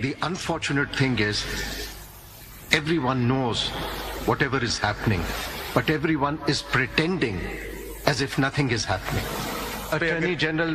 The unfortunate thing is everyone knows whatever is happening, but everyone is pretending as if nothing is happening. Attorney General,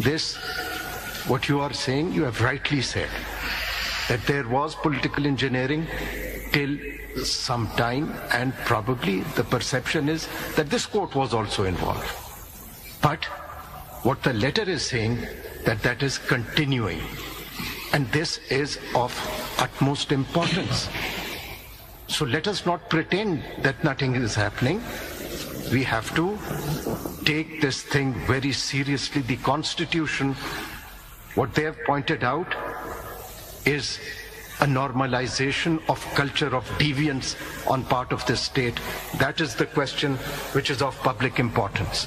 this what you are saying, you have rightly said that there was political engineering till some time, and probably the perception is that this court was also involved. But what the letter is saying that is continuing, and this is of utmost importance. So let us not pretend that nothing is happening. we have to take this thing very seriously. The Constitution, what they have pointed out, is a normalization of culture of deviance on part of this state. That is the question which is of public importance.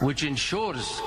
which ensures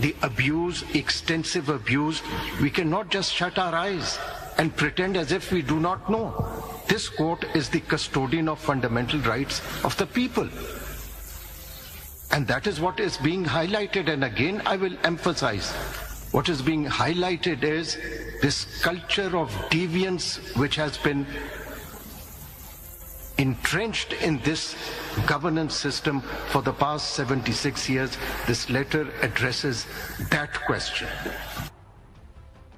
The abuse, extensive abuse, we cannot just shut our eyes and pretend as if we do not know. This court is the custodian of fundamental rights of the people. And that is what is being highlighted. And again, I will emphasize, what is being highlighted is this culture of deviance which has been entrenched in this governance system for the past 76 years. This letter addresses that question.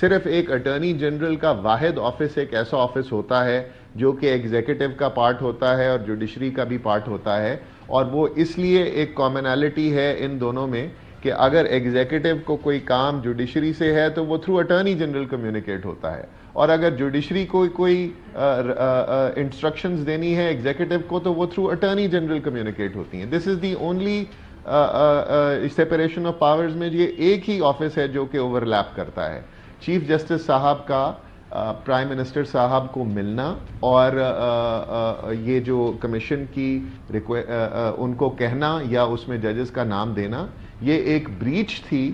صرف ایک attorney general کا واحد office ایک ایسا office ہوتا ہے جو کہ ایگزیکٹو کا پارٹ ہوتا ہے اور جوڈیشری کا بھی پارٹ ہوتا ہے, اور وہ اس لیے ایک کامنالٹی ہے ان دونوں میں کہ اگر ایگزیکٹو کو کوئی کام جوڈیشری سے ہے تو وہ تھرو اٹارنی جنرل کمیونیکیٹ ہوتا ہے, اور اگر جوڈیشری کو کوئی انسٹرکشنز دینی ہے ایگزیکٹو کو تو وہ تھرو اٹارنی جنرل کمیونیکیٹ ہوتی ہیں. This is the only separation of powers میں یہ ایک ہی آفس ہے جو کہ اوور لیپ کرتا ہے. چیف جسٹس صاحب کا پرائم منسٹر صاحب کو ملنا اور یہ جو کمیشن کی ان کو کہنا یا اس میں ججز کا نام دینا, یہ ایک بریچ تھی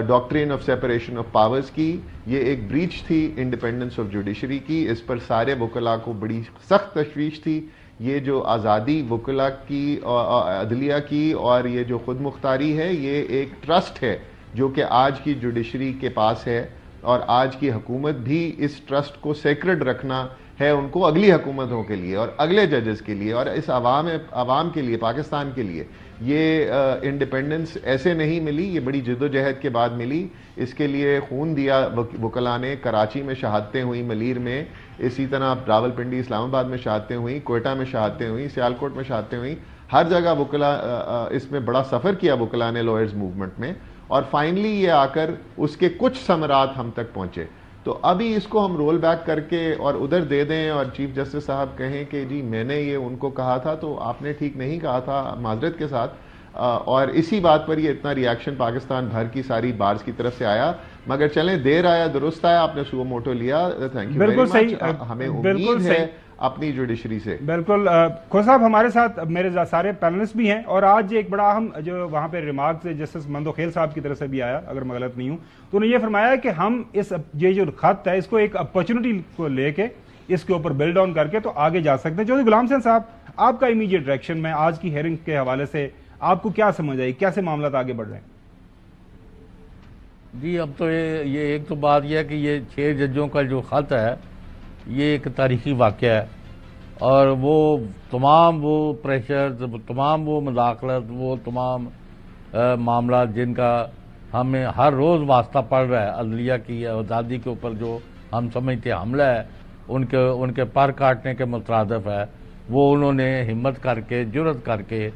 doctrine of separation of powers کی, یہ ایک بریچ تھی انڈیپینڈنس آف جوڈیشری کی. اس پر سارے وکلاء کو بڑی سخت تشویش تھی. یہ جو آزادی وکلاء کی عدلیہ کی اور یہ جو خود مختاری ہے, یہ ایک ٹرسٹ ہے جو کہ آج کی جوڈیشری کے پاس ہے, اور آج کی حکومت بھی اس ٹرسٹ کو سیکرڈ رکھنا ہے ان کو اگلی حکومتوں کے لیے اور اگلے ججز کے لیے اور اس عوام کے لیے, پاکستان کے لیے. یہ انڈیپینڈنس ایسے نہیں ملی, یہ بڑی جدوجہد کے بعد ملی. اس کے لیے خون دیا وکلاء نے. کراچی میں شہادتیں ہوئیں, ملیر میں, اسی طرح راولپنڈی اسلام آباد میں شہادتیں ہوئیں, کوئٹہ میں شہادتیں ہوئیں, سیالکوٹ میں شہادتیں ہوئیں. ہر جگہ وکلاء اس میں بڑا سفر کیا وکلاء نے لوئرز موومنٹ میں, اور فائنلی یہ آ کر اس کے کچھ ثمرات ہم تک پہنچے. تو ابھی اس کو ہم رول بیک کر کے اور ادھر دے دیں اور چیف جسٹس صاحب کہیں کہ جی میں نے یہ ان کو کہا تھا تو آپ نے ٹھیک نہیں کہا تھا, معذرت کے ساتھ. اور اسی بات پر یہ اتنا ریاکشن پاکستان بھر کی ساری بارز کی طرف سے آیا. مگر چلیں, دیر آیا درست آیا, آپ نے سو موٹو لیا, تھینک یو ویری مچ. ہمیں امید ہے اپنی جوڈیشری سے. بالکل کھو صاحب ہمارے ساتھ میرے سارے پینلسٹ بھی ہیں, اور آج ایک بڑا اہم جو وہاں پہ ریمارکس جسٹس مندوخیل صاحب کی طرف سے بھی آیا, اگر میں غلط نہیں ہوں, تو انہوں نے یہ فرمایا کہ ہم یہ جو خط ہے اس کو ایک اپرچونٹی کو لے کے اس کے اوپر بلڈ آن کر کے تو آگے جا سکتے ہیں. چودھری غلام حسین صاحب, آپ کا امیڈیٹ ریئیکشن میں آج کی ہیئرنگ کے حوالے سے آپ کو کیا سمجھ آئی, کیسے معاملات آگے بڑھ رہے ہیں؟ جی اب تو یہ ایک تو بات یہ ہے کہ یہ 6 ججوں کا جو خط ہے یہ ایک تاریخی واقعہ ہے, اور وہ تمام وہ پریشر, تمام وہ مداخلت, وہ تمام معاملات جن کا ہمیں ہر روز واسطہ پڑ رہا ہے عدلیہ کی آزادی کے اوپر جو ہم سمجھتے حملہ ہے, ان کے پر کاٹنے کے مترادف ہے, وہ انہوں نے ہمت کر کے, جرت کر کے,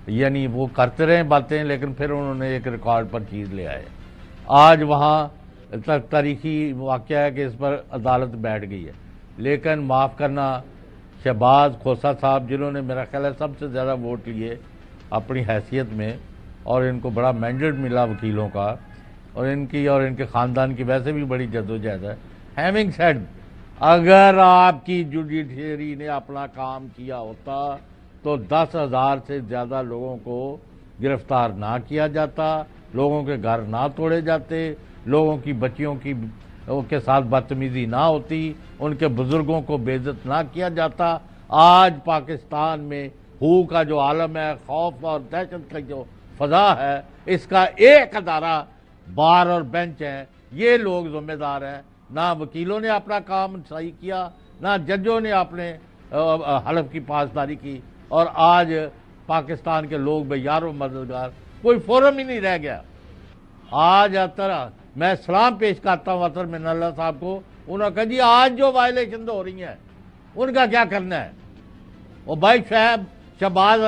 یعنی وہ کرتے رہے باتیں لیکن پھر انہوں نے ایک ریکارڈ پر چیز لے آئے. آج وہاں تاریخی واقعہ ہے کہ اس پر عدالت بیٹھ گئی ہے. لیکن معاف کرنا, شہباز کھوسہ صاحب جنہوں نے میرا خیال ہے سب سے زیادہ ووٹ لیے اپنی حیثیت میں, اور ان کو بڑا مینڈیٹ ملا وکیلوں کا, اور ان کے خاندان کی ویسے بھی بڑی جدوجہد ہے. ہیونگ سیڈ, اگر آپ کی جوڈیشری نے اپنا کام کیا ہوتا تو 10,000 سے زیادہ لوگوں کو گرفتار نہ کیا جاتا, لوگوں کے گھر نہ توڑے جاتے, لوگوں کی بچیوں کے ساتھ بدتمیزی نہ ہوتی, ان کے بزرگوں کو بے عزت نہ کیا جاتا. آج پاکستان میں ہو کا جو عالم ہے, خوف اور دہشت کا جو فضا ہے, اس کا ایک ادارہ بار اور بینچ ہے. یہ لوگ ذمہ دار ہیں. نہ وکیلوں نے اپنا کام صحیح کیا, نہ ججوں نے اپنے حلف کی پاسداری کی, اور آج پاکستان کے لوگ بے یار و مددگار, کوئی فورم ہی نہیں رہ گیا. آج میں سلام پیش کرتا ہوں اطہر من اللہ صاحب کو. انہوں نے کہا جی آج جو وائلیشن ہو رہی ہیں ان کا کیا کرنا ہے. اور بھائی شہباز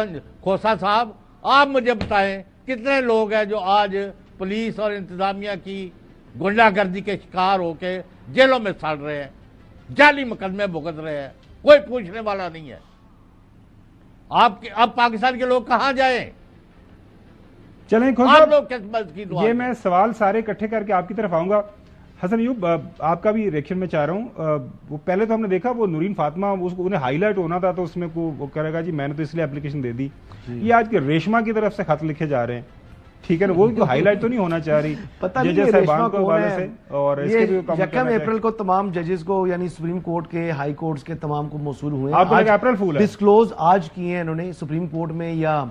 کھوسہ صاحب, آپ مجھے بتائیں کتنے لوگ ہیں جو آج پولیس اور انتظامیہ کی گنڈا گردی کے شکار ہو کے جیلوں میں سڑ رہے ہیں, جعلی مقدمے بھگت رہے ہیں, کوئی پوچھنے والا نہیں ہے. اب پاکستان کے لوگ کہاں جائیں؟ چلیں آپ لوگ کس بات کی دعا, یہ میں سوال سارے اکٹھے کر کے آپ کی طرف آؤں گا. حسن ایوب, آپ کا بھی ریئیکشن میں چاہ رہا ہوں. وہ پہلے تو ہم نے دیکھا وہ نورین فاطمہ, انہیں ہائی لائٹ ہونا تھا تو اس میں وہ کرے گا جی میں نے تو اس لیے اپلیکیشن دے دی. یہ آج کے ریشما کی طرف سے خط لکھے جا رہے ہیں, ٹھیک ہے نا, وہ ہائی لائٹ تو نہیں ہونا چاہ رہی. پتہ نہیں ریشما کون ہے. اور یہ 1 اپریل کو تمام ججز کو, یعنی سپریم کورٹ کے, ہائی کورٹس کے تمام کو موصول ہوئے ہیں. آپ کو اپریل فول ہے, ڈسکلوز آج کیے ہیں انہوں نے سپریم کورٹ میں, یا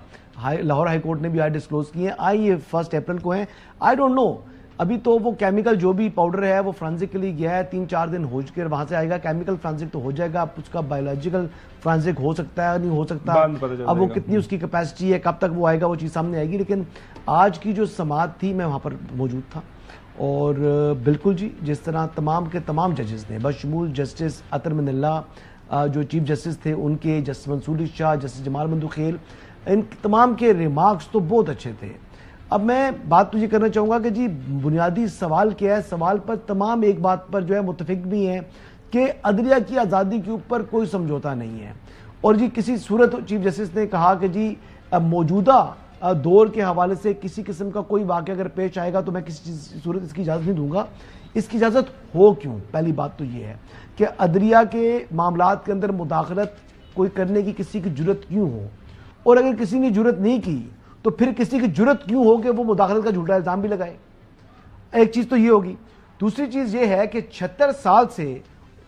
لاہور ہائی کورٹ نے بھی آج ڈسکلوز کیے ہیں. آئی 1 اپریل کو ہیں. آئی ڈونٹ نو, ابھی تو وہ کیمیکل جو بھی پاؤڈر ہے وہ فرانزک کے لیے گیا ہے, 3-4 دن ہو چکے, وہاں سے آئے گا. کیمیکل فرانزک تو ہو جائے گا, اب اس کا بایولوجیکل فرانزک ہو سکتا ہے, نہیں ہو سکتا, اب وہ کتنی اس کی کیپیسٹی ہے, کب تک وہ آئے گا, وہ چیز سامنے آئے گی. لیکن آج کی جو سماعت تھی میں وہاں پر موجود تھا, اور بالکل جی جس طرح تمام کے تمام ججز نے بشمول جسٹس عطر من اللہ جو چیف جسٹس تھے ان کے، جسٹس منصور علی شاہ، جسٹس جمال مندوخیل، ان تمام کے ریمارکس تو بہت اچھے تھے. اب میں بات تو یہ کرنا چاہوں گا کہ جی بنیادی سوال کیا ہے، سوال پر تمام ایک بات پر جو ہے متفق بھی ہیں کہ عدلیہ کی آزادی کے اوپر کوئی سمجھوتا نہیں ہے. اور جی کسی صورت چیف جسٹس نے کہا کہ جی موجودہ دور کے حوالے سے کسی قسم کا کوئی واقعہ اگر پیش آئے گا تو میں کسی صورت اس کی اجازت نہیں دوں گا. اس کی اجازت ہو کیوں؟ پہلی بات تو یہ ہے کہ عدلیہ کے معاملات کے اندر مداخلت کوئی کرنے کی کسی کی جرت کیوں ہو، اور اگر کسی نے جرت نہیں کی تو پھر کسی کی جرت کیوں ہو کہ وہ مداخلت کا جھوٹا الزام بھی لگائے. ایک چیز تو یہ ہوگی. دوسری چیز یہ ہے کہ 76 سال سے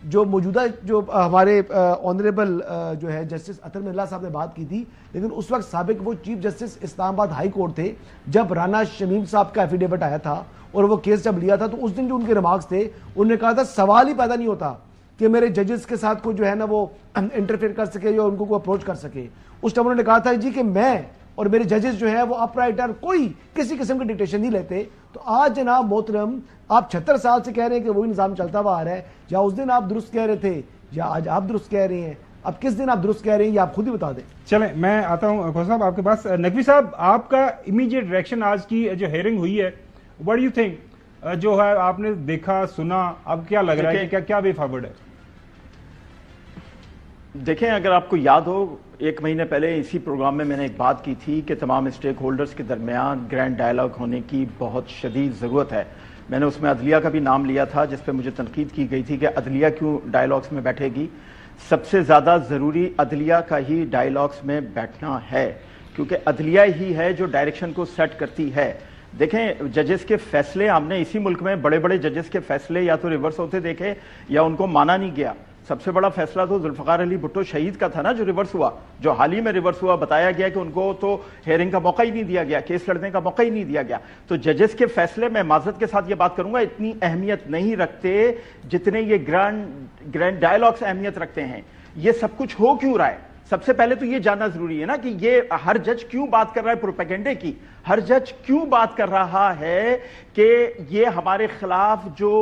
جو موجودہ جو ہمارے آنریبل جو ہے جسٹس عطر من اللہ صاحب نے بات کی تھی، لیکن اس وقت سابق وہ چیف جسٹس اسلام آباد ہائی کورٹ تھے. جب رانا شمیم صاحب کا ایفیڈیوٹ آیا تھا اور وہ کیس جب لیا تھا تو اس دن جو ان کے ریمارکس تھے انہوں نے کہا تھا سوال ہی پیدا نہیں ہوتا کہ میرے ججز کے ساتھ کوئی جو ہے نا وہ انٹرفیئر کر سکے یا ان کو کوئی اپروچ کر سکے. اس ٹائم انہوں نے کہا تھا جی کہ میں اور میرے ججز جو ہے وہ اپ رائٹر کوئی کسی قسم کی ڈکٹیشن نہیں لیتے. تو آج جناب محترم آپ 76 سال سے کہہ رہے ہیں کہ وہی نظام چلتا ہوا آ رہا ہے، یا اس دن آپ درست کہہ رہے تھے یا آج آپ درست کہہ رہے ہیں. اب کس دن آپ درست کہہ رہے ہیں یہ آپ خود ہی بتا دیں. چلیں میں آتا ہوں خوش صاحب آپ کے پاس. نقوی صاحب آپ کا امیڈیٹ ریئیکشن آج کی جو ہیئرنگ ہوئی ہے، واٹ ڈو یو تھنک، جو ہے آپ نے دیکھا سنا، اب کیا لگ رہا ہے کہ کیا وے فارورڈ ہے؟ دیکھیں اگر آپ کو یاد ہو 1 مہینے پہلے اسی پروگرام میں نے ایک بات کی تھی کہ تمام اسٹیک ہولڈرز کے درمیان گرینڈ ڈائیلاگ ہونے کی بہت شدید ضرورت ہے. میں نے اس میں عدلیہ کا بھی نام لیا تھا جس پہ مجھے تنقید کی گئی تھی کہ عدلیہ کیوں ڈائیلاگز میں بیٹھے گی. سب سے زیادہ ضروری عدلیہ کا ہی ڈائیلاگز میں بیٹھنا ہے، کیونکہ عدلیہ ہی ہے جو ڈائریکشن کو سیٹ کرتی ہے. دیکھیں ججز کے فیصلے ہم نے اسی ملک میں بڑے بڑے ججز کے فیصلے یا تو ریورس ہوتے دیکھے یا ان کو مانا نہیں گیا. سب سے بڑا فیصلہ تو ذوالفقار علی بھٹو شہید کا تھا نا، جو ریورس ہوا، جو حال ہی میں ریورس ہوا. بتایا گیا کہ ان کو تو ہیئرنگ کا موقع ہی نہیں دیا گیا، کیس لڑنے کا موقع ہی نہیں دیا گیا. تو ججز کے فیصلے میں معذرت کے ساتھ یہ بات کروں گا اتنی اہمیت نہیں رکھتے جتنے یہ گرینڈ ڈائیلاگز اہمیت رکھتے ہیں. یہ سب کچھ ہو کیوں رہا ہے؟ سب سے پہلے تو یہ جاننا ضروری ہے نا کہ یہ ہر جج کیوں بات کر رہا ہے پروپیگنڈے کی. ہر جج کیوں بات کر رہا ہے کہ یہ ہمارے خلاف جو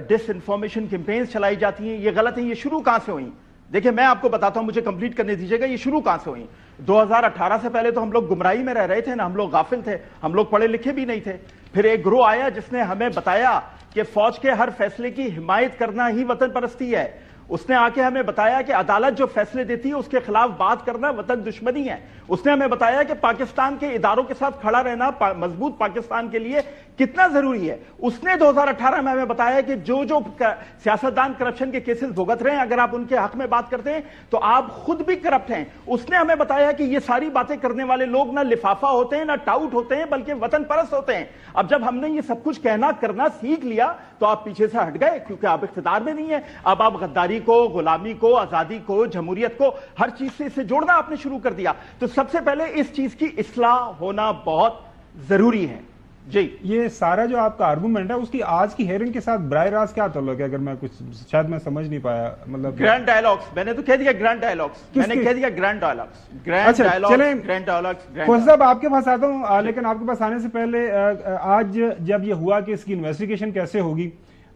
ڈس انفارمیشن کیمپینز چلائی جاتی ہیں یہ غلط ہیں. یہ شروع کہاں سے ہوئیں؟ دیکھیں میں آپ کو بتاتا ہوں، مجھے کمپلیٹ کرنے دیجیے گا. یہ شروع کہاں سے ہوئیں؟ 2018 سے پہلے تو ہم لوگ گمراہی میں رہ رہے تھے نا، ہم لوگ غافل تھے، ہم لوگ پڑھے لکھے بھی نہیں تھے. پھر ایک گروہ آیا جس نے ہمیں بتایا کہ فوج کے ہر فیصلے کی حمایت کرنا ہی وطن پرستی ہے. اس نے آ کے ہمیں بتایا کہ عدالت جو فیصلے دیتی ہے اس کے خلاف بات کرنا وطن دشمنی ہے. اس نے ہمیں بتایا کہ پاکستان کے اداروں کے ساتھ کھڑا رہنا مضبوط پاکستان کے لیے کتنا ضروری ہے. اس نے 2018 میں ہمیں بتایا کہ جو سیاستدان کرپشن کے کیسز بھگت رہے ہیں اگر آپ ان کے حق میں بات کرتے ہیں تو آپ خود بھی کرپٹ ہیں. اس نے ہمیں بتایا کہ یہ ساری باتیں کرنے والے لوگ نہ لفافہ ہوتے ہیں نہ ٹاؤٹ ہوتے ہیں بلکہ وطن پرست ہوتے ہیں. اب جب ہم نے یہ سب کچھ کہنا کرنا سیکھ لیا تو آپ پیچھے سے ہٹ گئے کیونکہ آپ اقتدار میں نہیں ہیں. اب آپ غداری کو، غلامی کو، آزادی کو، جمہوریت کو ہر چیز سے اسے جوڑنا آپ نے شروع کر دیا. تو سب سے پہلے اس چیز کی اصلاح ہونا بہت ضروری ہے. جی یہ سارا جو آپ کا آرگومنٹ ہے اس کی آج کی ہیئرنگ کے ساتھ براہ راست کیا تعلق ہے؟ اگر میں کچھ شاید میں سمجھ نہیں پایا. مطلب گرینڈ ڈائیلاگز میں نے تو کہہ دیا، گرینڈ ڈائیلاگز میں نے کہہ دیا، گرینڈ ڈائیلاگز گرینڈ ڈائیلاگز. خوش صاحب آپ کے پاس آتا ہوں، لیکن آپ کے پاس آنے سے پہلے آج جب یہ ہوا کہ اس کی انویسٹیگیشن کیسے ہوگی،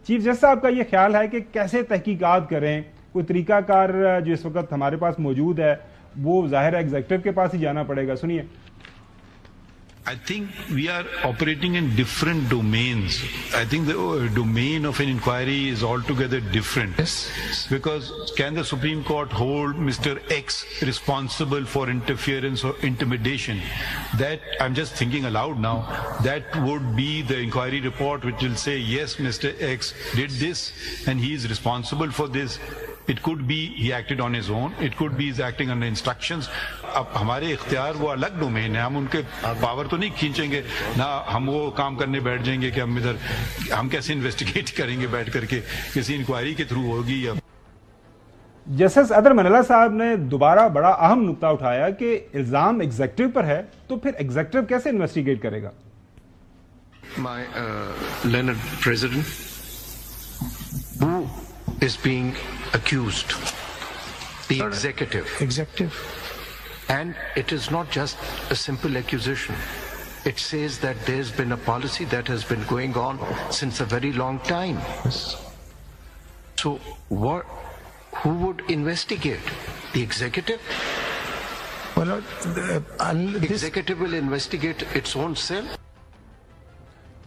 چیف جسٹس صاحب کا یہ خیال ہے کہ کیسے تحقیقات کریں؟ کوئی طریقہ کار جو اس وقت ہمارے پاس موجود ہے وہ ظاہر ہے ایگزیکٹو کے پاس ہی جانا پڑے گا. سنیے. I think we are operating in different domains. I think the domain of an inquiry is altogether different. Yes. Because can the Supreme Court hold Mr. X responsible for interference or intimidation? That, I'm just thinking aloud now, that would be the inquiry report which will say, yes, Mr. X did this and he is responsible for this. It could be he acted on his own. It could be he's acting under instructions. اب ہمارے اختیار وہ الگ domain ہے، ہم ان کے power تو نہیں کھینچیں گے نہ، ہم وہ کام کرنے بیٹھ جائیں گے کہ ہم ادھر ہم کیسے انویسٹیگیٹ کریں گے بیٹھ کر کے، کسی انکوائری کے تھرو ہوگی. یا جسٹس عطر من اللہ صاحب نے دوبارہ بڑا اہم نقطہ اٹھایا کہ الزام ایگزیکٹو پر ہے تو پھر ایگزیکٹو کیسے انویسٹیگیٹ کرے گا؟ My learned president, who is being accused? The executive. And it is not just a simple accusation. It says that there's been a policy that has been going on since a very long time. So who would investigate? The executive? Well, The executive will investigate its own self.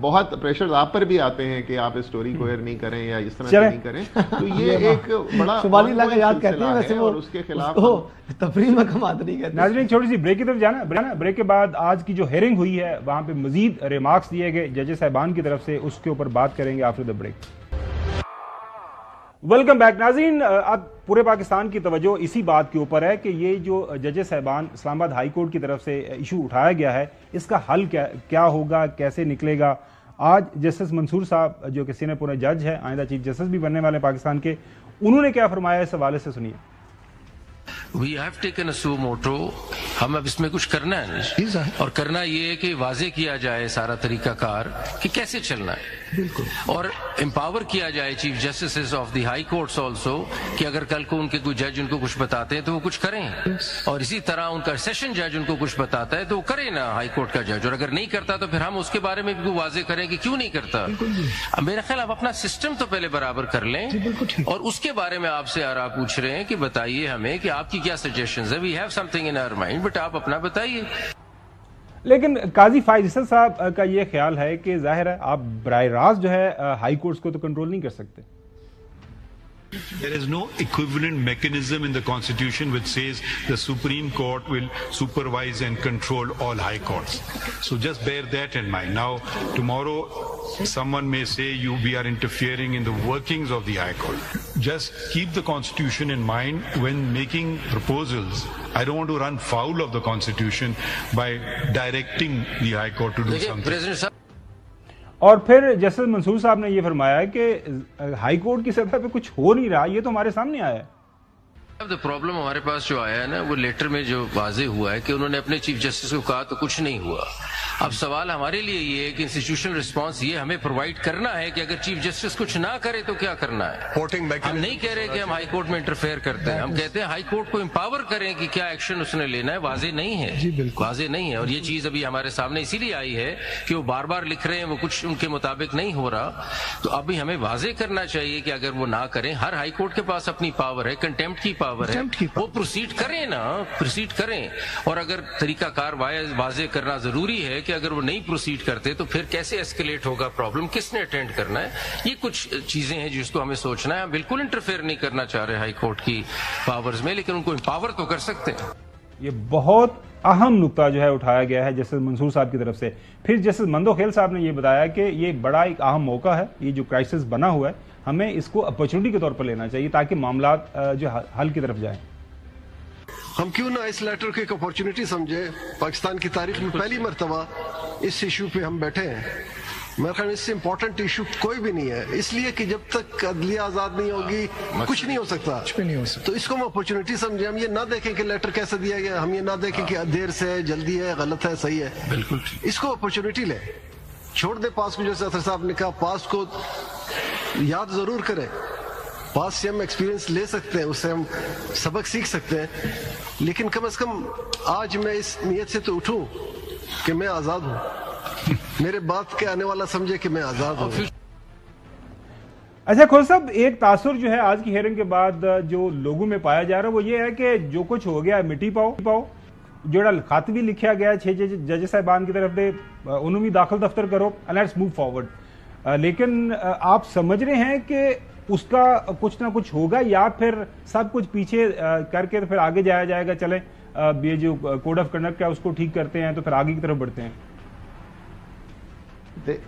بہت pressure آپ پر بھی آتے ہیں کہ آپ اس story کو year نہیں کریں یا اس طرح سے نہیں کریں, تو یہ ایک بڑا شمالی علاقہ یاد کہتے ہیں ویسے, اور اس کے خلاف تفریح میں کمات نہیں کہتے. ناظرین چھوٹی سی بریک کی طرف جانا, بریک کے بعد آج کی جو ہیئرنگ ہوئی ہے وہاں پہ مزید ریمارکس دیے گئے ججز صاحبان کی طرف سے, اس کے اوپر بات کریں گے after the break. Welcome back ناظرین, اب پورے پاکستان کی توجہ اسی بات کے اوپر ہے کہ یہ جو ججز صاحبان اسلام آباد ہائی کورٹ کی طرف سے ایشو اٹھایا گیا ہے, اس کا حل کیا ہوگا, کیسے نکلے گا. آج جسٹس منصور صاحب جو کہ سینئر پورے جج ہے, آئندہ چیف جسٹس بھی بننے والے پاکستان کے, انہوں نے کیا فرمایا اس حوالے سے سنیے. We have taken a suo moto. ہم اب اس میں کچھ کرنا ہے نہیں, اور کرنا یہ ہے کہ واضح کیا جائے سارا طریقہ کار کہ کیسے چلنا ہے, اور امپاور کیا جائے chief justices of the high courts also کہ اگر کل کو ان کے کوئی جج ان کو کچھ بتاتے ہیں تو وہ کچھ کریں, اور اسی طرح ان کا سیشن جج ان کو کچھ بتاتا ہے تو وہ کرے نا ہائی کورٹ کا جج, اور اگر نہیں کرتا تو پھر ہم اس کے بارے میں بھی واضح کریں کہ کیوں نہیں کرتا. اب میرا خیال آپ اپنا سسٹم تو پہلے برابر کر لیں, اور اس کے بارے میں آپ سے آراء پوچھ رہے ہیں کہ بتائیے ہمیں کہ آپ کی کیا سجیشنز ہے. We have something in our mind, but آپ اپنا بتائیے. لیکن قاضی فائز حسن صاحب کا یہ خیال ہے کہ ظاہر ہے آپ براہ راست جو ہے ہائی کورٹس کو تو کنٹرول نہیں کر سکتے. There is no equivalent mechanism in the Constitution which says the Supreme Court will supervise and control all high courts. So just bear that in mind. Now, tomorrow, someone may say we are interfering in the workings of the High Court. Just keep the Constitution in mind when making proposals. I don't want to run foul of the Constitution by directing the High Court to do something. اور پھر justice منصور صاحب نے یہ فرمایا کہ high court کی سطح پہ کچھ ہو نہیں رہا, یہ تو ہمارے سامنے آیا ہے. اب پرابلم ہمارے پاس جو آیا ہے نا, وہ لیٹر میں جو واضح ہوا ہے کہ انہوں نے اپنے چیف جسٹس کو کہا تو کچھ نہیں ہوا. اب سوال ہمارے لیے یہ ہے کہ انسٹیٹیوشنل رسپانس یہ ہمیں پرووائڈ کرنا ہے کہ اگر چیف جسٹس کچھ نہ کرے تو کیا کرنا ہے. ہم نہیں کہہ رہے کہ ہم ہائی کورٹ میں انٹرفیئر کرتے ہیں, ہم کہتے ہیں ہائی کورٹ کو امپاور کریں کہ کیا ایکشن اس نے لینا ہے. واضح نہیں ہے, واضح نہیں ہے, اور یہ چیز ابھی ہمارے سامنے اسی لیے آئی ہے کہ وہ بار بار لکھ رہے ہیں وہ کچھ ان کے مطابق نہیں ہو رہا. تو ابھی ہمیں واضح کرنا چاہیے کہ اگر وہ نہ کریں, ہر ہائی کورٹ کے پاس اپنی پاور ہے, کنٹیمپٹ کی پاور ہے, وہ پروسیڈ کریں نا, پروسیڈ کریں. اور اگر طریقہ کار واضح کرنا ضروری ہے کہ اگر وہ نہیں پروسیڈ کرتے تو پھر کیسے ایسکیلیٹ ہوگا پرابلم, کس نے اٹینڈ کرنا ہے. یہ کچھ چیزیں ہیں جس کو ہمیں سوچنا ہے. ہم بالکل انٹرفیئر نہیں کرنا چاہ رہے ہائی کورٹ کی پاورز میں, لیکن ان کو امپاور تو کر سکتے ہیں. یہ بہت اہم نقطہ جو ہے اٹھایا گیا ہے جسٹس منصور صاحب کی طرف سے. پھر جسٹس مندوخیل صاحب نے یہ بتایا کہ یہ بڑا ایک اہم موقع ہے, یہ جو کرائسس بنا ہوا ہے ہمیں اس کو اپرچونٹی کے طور پر لینا چاہیے تاکہ معاملات جو حل کی طرف جائیں. ہم کیوں نہ اس لیٹر کو ایک اپرچونٹی سمجھے. پاکستان کی تاریخ میں پہلی مرتبہ اس ایشو پہ ہم بیٹھے ہیں. میرے خیال میں اس سے امپورٹنٹ ایشو کوئی بھی نہیں ہے, اس لیے کہ جب تک عدلیہ آزاد نہیں ہوگی کچھ نہیں ہو سکتا. تو اس کو ہم اپرچونٹی سمجھیں. ہم یہ نہ دیکھیں کہ لیٹر کیسے دیا گیا, ہم یہ نہ دیکھیں کہ دیر سے ہے, جلدی ہے, غلط ہے, صحیح ہے. بالکل اس کو اپرچونٹی لیں, چھوڑ دیں پاس کو. جیسے اطہر صاحب نے کہا پاس کو یاد ضرور کریں. پاس سے ہم ایکسپیرینس لے سکتے ہیں, اس سے ہم سبق سیکھ سکتے ہیں, لیکن کم از کم آج میں اس نیت سے تو اٹھوں کہ میں آزاد ہوں. میرے بات کے آنے والا سمجھے کہ میں آزاد ہوں. اچھا کھوسا صاحب, ایک تاثر جو ہے آج کی ہیئرنگ کے بعد جو لوگوں میں پایا جا رہا ہے وہ یہ ہے کہ جو کچھ ہو گیا مٹی پاؤ. جوڑا خط بھی لکھا گیا 6 جج صاحبان کی طرف سے, انہوں بھی داخل دفتر کرو, لیٹس موو فارورڈ. لیکن آپ سمجھ رہے ہیں کہ اس کا کچھ نہ کچھ ہوگا یا پھر سب کچھ پیچھے کر کے پھر آگے جایا جائے گا, چلیں یہ جو کوڈ آف کنڈکٹ ہے اس کو ٹھیک کرتے ہیں تو پھر آگے کی طرف بڑھتے ہیں.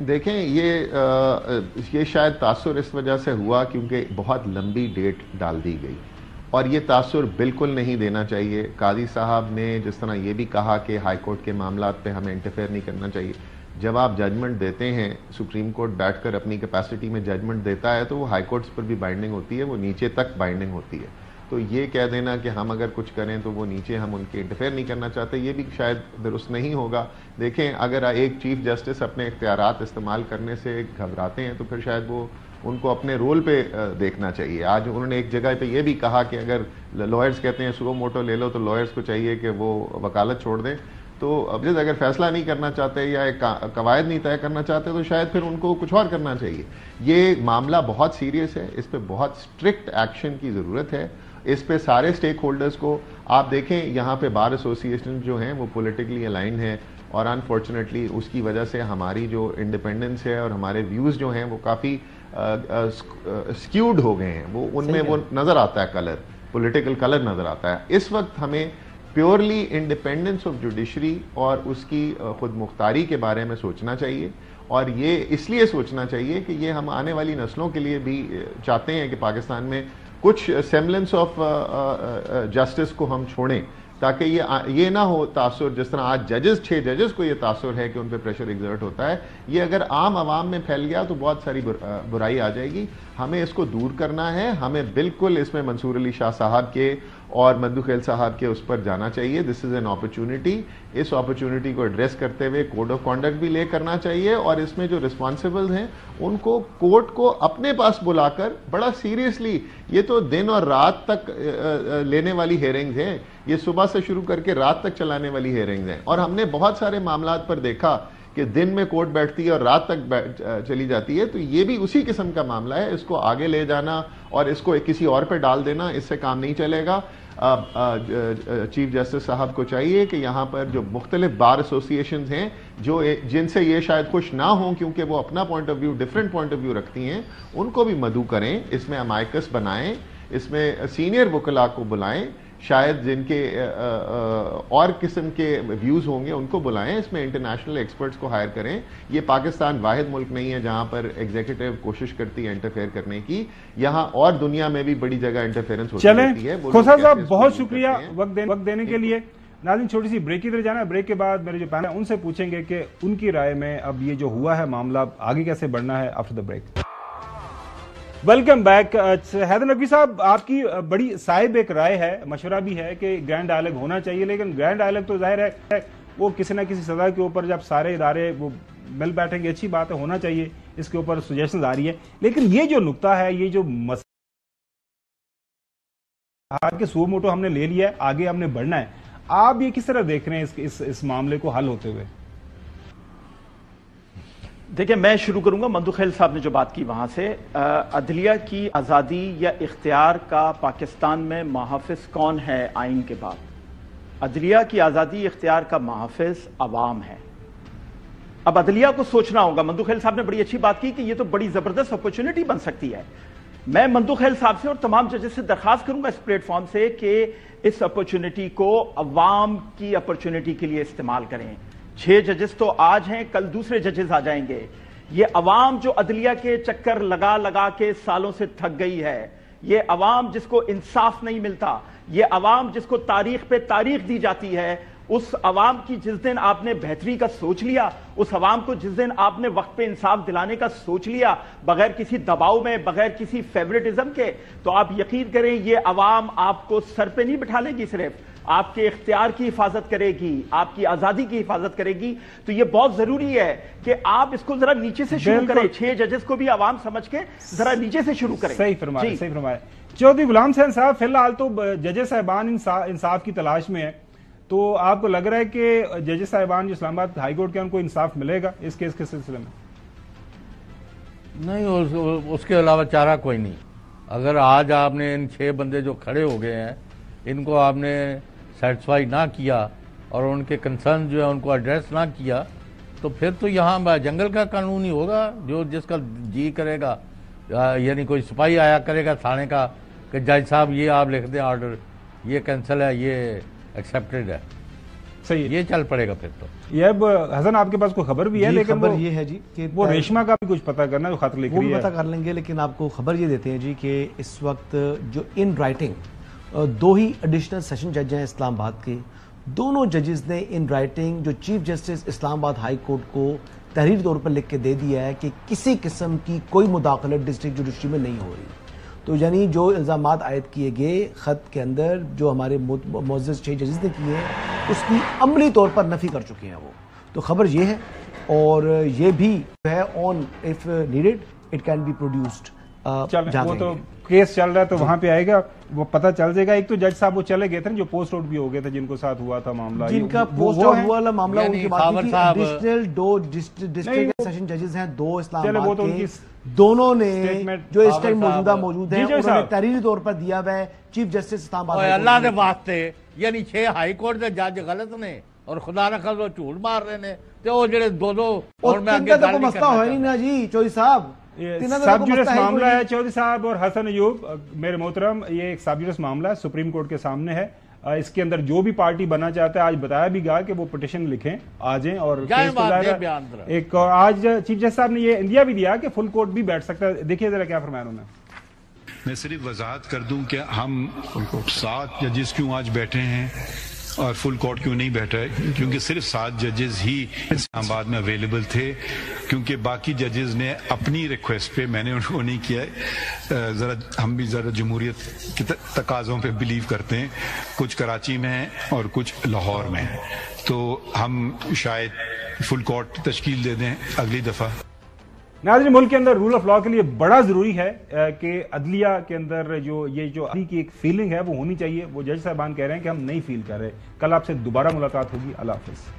دیکھیں یہ شاید تاثر اس وجہ سے ہوا کیونکہ بہت لمبی ڈیٹ ڈال دی گئی, اور یہ تاثر بالکل نہیں دینا چاہیے. قاضی صاحب نے جس طرح یہ بھی کہا کہ ہائی کورٹ کے معاملات پہ ہمیں انٹرفیئر نہیں کرنا چاہیے. جب آپ ججمنٹ دیتے ہیں, سپریم کورٹ بیٹھ کر اپنی کیپیسٹی میں ججمنٹ دیتا ہے تو وہ ہائی کورٹس پر بھی بائنڈنگ ہوتی ہے, وہ نیچے تک بائنڈنگ ہوتی ہے. تو یہ کہہ دینا کہ ہم اگر کچھ کریں تو وہ نیچے ہم ان کے انٹرفیئر نہیں کرنا چاہتے, یہ بھی شاید درست نہیں ہوگا. دیکھیں اگر ایک چیف جسٹس اپنے اختیارات استعمال کرنے سے گھبراتے ہیں تو پھر شاید وہ ان کو اپنے رول پہ دیکھنا چاہیے. آج انہوں نے ایک جگہ پہ یہ بھی کہا کہ اگر لائرز کہتے ہیں سو موٹو لے لو تو لائرز کو چاہیے کہ وہ وکالت چھوڑ دیں. تو اب اگر فیصلہ نہیں کرنا چاہتے یا ایک قواعد نہیں طے کرنا چاہتے تو شاید پھر ان کو کچھ اور کرنا چاہیے. یہ معاملہ بہت سیریس ہے, اس پہ بہت اسٹرکٹ ایکشن کی ضرورت ہے. اس پہ سارے سٹیک ہولڈرز کو آپ دیکھیں, یہاں پہ بار ایسوسی ایشن جو ہیں وہ پولیٹیکلی الائنڈ ہیں اور انفارچونیٹلی اس کی وجہ سے ہماری جو انڈیپینڈنس ہے اور ہمارے ویوز جو ہیں وہ کافی سکیوڈ ہو گئے ہیں. وہ ان میں وہ نظر آتا ہے کلر, پولیٹیکل کلر نظر آتا ہے. اس وقت ہمیں پیورلی انڈیپینڈنس آف جوڈیشری اور اس کی خود مختاری کے بارے میں سوچنا چاہیے, اور یہ اس لیے سوچنا چاہیے کہ یہ ہم آنے والی نسلوں کے لیے بھی چاہتے ہیں کہ پاکستان میں کچھ سیمبلنس آف جسٹس کو ہم چھوڑیں, تاکہ یہ نہ ہو تاثر جس طرح آج 6 ججز کو یہ تاثر ہے کہ ان پہ پریشر ایگزرٹ ہوتا ہے. یہ اگر عام عوام میں پھیل گیا تو بہت ساری برائی آ جائے گی. ہمیں اس کو دور کرنا ہے. ہمیں بالکل اس میں منصور علی شاہ صاحب کے اور مندو خیل صاحب کے اس پر جانا چاہیے. This is an opportunity. اس اپرچونٹی کو ایڈریس کرتے ہوئے کوڈ آف کانڈکٹ بھی لے کرنا چاہیے, اور اس میں جو ریسپانسبل ہیں ان کو کورٹ کو اپنے پاس بلا کر بڑا سیریسلی, یہ تو دن اور رات تک لینے والی ہیئرنگز ہیں, یہ صبح سے شروع کر کے رات تک چلانے والی ہیئرنگز ہیں. اور ہم نے بہت سارے معاملات پر دیکھا کہ دن میں کورٹ بیٹھتی ہے اور رات تک چلی جاتی ہے. تو یہ بھی اسی قسم کا معاملہ ہے. اس کو آگے لے جانا اور اس کو کسی اور پہ ڈال دینا, اس سے کام نہیں چلے گا. چیف جسٹس صاحب کو چاہیے کہ یہاں پر جو مختلف بار ایسوسیشنز ہیں جن سے یہ شاید خوش نہ ہوں کیونکہ وہ اپنا point of view different point of view رکھتی ہیں, ان کو بھی مدعو کریں, اس میں امائکس بنائیں, اس میں سینئر وکلاء کو بلائیں, شاید جن کے اور قسم کے ویوز ہوں گے ان کو بلائیں, اس میں انٹرنیشنل ایکسپرٹس کو ہائر کریں. یہ پاکستان واحد ملک نہیں ہے جہاں پر ایگزیکٹو کوشش کرتی ہے انٹرفیئر کرنے کی. یہاں اور دنیا میں بھی بڑی جگہ انٹرفیئرنس ہوتی ہے. کھوسا صاحب بہت شکریہ وقت دینے کے لیے. ناظرین چھوٹی سی بریک کی طرف جانا ہے. بریک کے بعد میرے جو پینل ہیں ان سے پوچھیں گے کہ ان کی رائے میں اب یہ جو ہوا ہے معاملہ آگے کیسے بڑھنا ہے. After the break. Welcome back. Haider Naqvi صاحب, آپ کی بڑی صاحب ایک رائے ہے, مشورہ بھی ہے کہ گرینڈ ڈائلاگ ہونا چاہیے, لیکن گرینڈ ڈائلاگ تو ظاہر ہے وہ کسی نہ کسی سزا کے اوپر جب سارے ادارے وہ مل بیٹھیں گے, اچھی بات ہے, ہونا چاہیے, اس کے اوپر سجیشنز آ رہی ہے. لیکن یہ جو نقطہ ہے, یہ جو مسئلہ کہ سو موٹو ہم نے لے لیا ہے, آگے ہم نے بڑھنا ہے, آپ یہ کس طرح دیکھ رہے ہیں اس معاملے کو حل ہوتے ہوئے؟ دیکھیں, میں شروع کروں گا مندو خیل صاحب نے جو بات کی وہاں سے. عدلیہ کی آزادی یا اختیار کا پاکستان میں محافظ کون ہے آئین کے بعد؟ عدلیہ کی آزادی اختیار کا محافظ عوام ہے. اب عدلیہ کو سوچنا ہوگا. مندو خیل صاحب نے بڑی اچھی بات کی کہ یہ تو بڑی زبردست اپرچونٹی بن سکتی ہے. میں مندو خیل صاحب سے اور تمام ججز سے درخواست کروں گا اس پلیٹ فارم سے کہ اس اپرچونٹی کو عوام کی اپرچونٹی کے لیے استعمال کریں. 6 ججز تو آج ہیں, کل دوسرے ججز آ جائیں گے. یہ عوام جو عدلیہ کے چکر لگا کے سالوں سے تھک گئی ہے, یہ عوام جس کو انصاف نہیں ملتا, یہ عوام جس کو تاریخ پہ تاریخ دی جاتی ہے, اس عوام کی جس دن آپ نے بہتری کا سوچ لیا, اس عوام کو جس دن آپ نے وقت پہ انصاف دلانے کا سوچ لیا, بغیر کسی دباؤ میں, بغیر کسی فیورٹزم کے, تو آپ یقین کریں یہ عوام آپ کو سر پہ نہیں بٹھا لے گی, صرف آپ کے اختیار کی حفاظت کرے گی, آپ کی آزادی کی حفاظت کرے گی. تو یہ بہت ضروری ہے کہ آپ اس کو ذرا نیچے سے شروع کریں. 6 ججز کو بھی عوام سمجھ کے ذرا نیچے سے شروع کریں. صحیح فرمایا. چودھری غلام حسین صاحب, فی الحال تو ججز صاحبان انصاف کی تلاش میں ہے, تو آپ کو لگ رہا ہے کہ ججز صاحبان جو اسلام آباد ہائی کورٹ کے ان کو انصاف ملے گا اس کیس کے سلسلے میں؟ نہیں, اس کے علاوہ چارہ کوئی نہیں. اگر آج آپ نے ان 6 بندے جو کھڑے ہو گئے ہیں ان کو آپ نے سیٹسفائی نہ کیا اور ان کے کنسرن جو ہے ان کو ایڈریس نہ کیا, تو پھر تو یہاں جنگل کا قانون ہی ہوگا. جو جس کا جی کرے گا, یعنی کوئی سپاہی آیا کرے گا تھانے کا کہ جج صاحب یہ آپ لکھ دیں آرڈر, یہ کینسل ہے, یہ ایکسیپٹڈ ہے. صحیح, یہ چل پڑے گا پھر تو. یہ اب حسن آپ کے پاس کوئی خبر بھی ہے؟ لیکن خبر یہ ہے جی کہ وہ ریشما کا بھی کچھ پتہ کرنا ہے, جو خط لکھ رہی ہے, وہ پتہ کر لیں گے. لیکن آپ کو خبر یہ دیتے ہیں جی کہ اس وقت جو in writing 2 he additional session جج ہیں اسلام آباد کے, دونوں ججز نے ان رائٹنگ جو چیف جسٹس اسلام آباد ہائی کورٹ کو تحریری طور پر لکھ کے دے دیا ہے کہ کسی قسم کی کوئی مداخلت ڈسٹرکٹ جوڈیشری میں نہیں ہو رہی. تو یعنی جو الزامات عائد کیے گئے خط کے اندر جو ہمارے معزز 6 ججز نے کیے ہیں اس کی عملی طور پر نفی کر چکے ہیں وہ. تو خبر یہ ہے, اور یہ بھی ہے and if needed it can be produced. وہ تو کیس چل رہا ہے تو وہاں پہ آئے گا, وہ پتہ چل جائے گا. ایک تو جج صاحب وہ چلے گئے تھے جو پوسٹ آؤٹ بھی ہو گئے تھے, جن کو ساتھ ہوا تھا معاملہ, جن کا پوسٹ آؤٹ ہوا والا معاملہ, ان کی بات کی ایڈیشنل 2 ڈسٹرکٹ سیشن ججز ہیں 2 اسلام آباد کے, دونوں نے جو اس ٹائم موجود ہیں انہوں نے تحریری طور پر دیا ہوا ہے چیف جسٹس اسلام آباد. اللہ کے واسطے, یعنی 6 ہائی کورٹ کے جج غلط نے, اور خدا نہ خاص وہ جھوٹ مار رہے نے تے وہ جڑے دو اور میں آگے گل نہیں مسئلہ ہوئے نہیں نا جی چودھری صاحب سب جوڈس معاملہ ہے چودھری صاحب اور حسن ایوب میرے محترم، یہ ایک سب جوڈس معاملہ ہے، سپریم کورٹ کے سامنے ہے، اس کے اندر جو بھی پارٹی بننا چاہتا ہے، آج بتایا بھی گیا کہ وہ پٹیشن لکھیں آ جائیں اور ایک آج چیف جسٹس صاحب نے یہ انڈیا بھی دیا کہ فل کورٹ بھی بیٹھ سکتا ہے، دیکھیے ذرا کیا فرمایا انہوں نے۔ میں صرف وضاحت کر دوں کہ ہم 7 ججز کیوں آج بیٹھے ہیں اور فل کورٹ کیوں نہیں بیٹھا ہے، کیونکہ صرف 7 ججز ہی اسلام آباد میں اویلیبل تھے، کیونکہ باقی ججز نے اپنی ریکویسٹ پہ، میں نے ان کو نہیں کیا ہے، ہم بھی ذرا جمہوریت کے تقاضوں پہ بلیو کرتے ہیں، کچھ کراچی میں ہیں اور کچھ لاہور میں ہیں، تو ہم شاید فل کورٹ تشکیل دے دیں اگلی دفعہ۔ ناظرین، ملک کے اندر رول آف لا کے لیے بڑا ضروری ہے کہ عدلیہ کے اندر جو عدلی کی ایک فیلنگ ہے وہ ہونی چاہیے، وہ جج صاحبان کہہ رہے ہیں کہ ہم نہیں فیل کر رہے۔ کل آپ سے دوبارہ ملاقات ہوگی، اللہ حافظ۔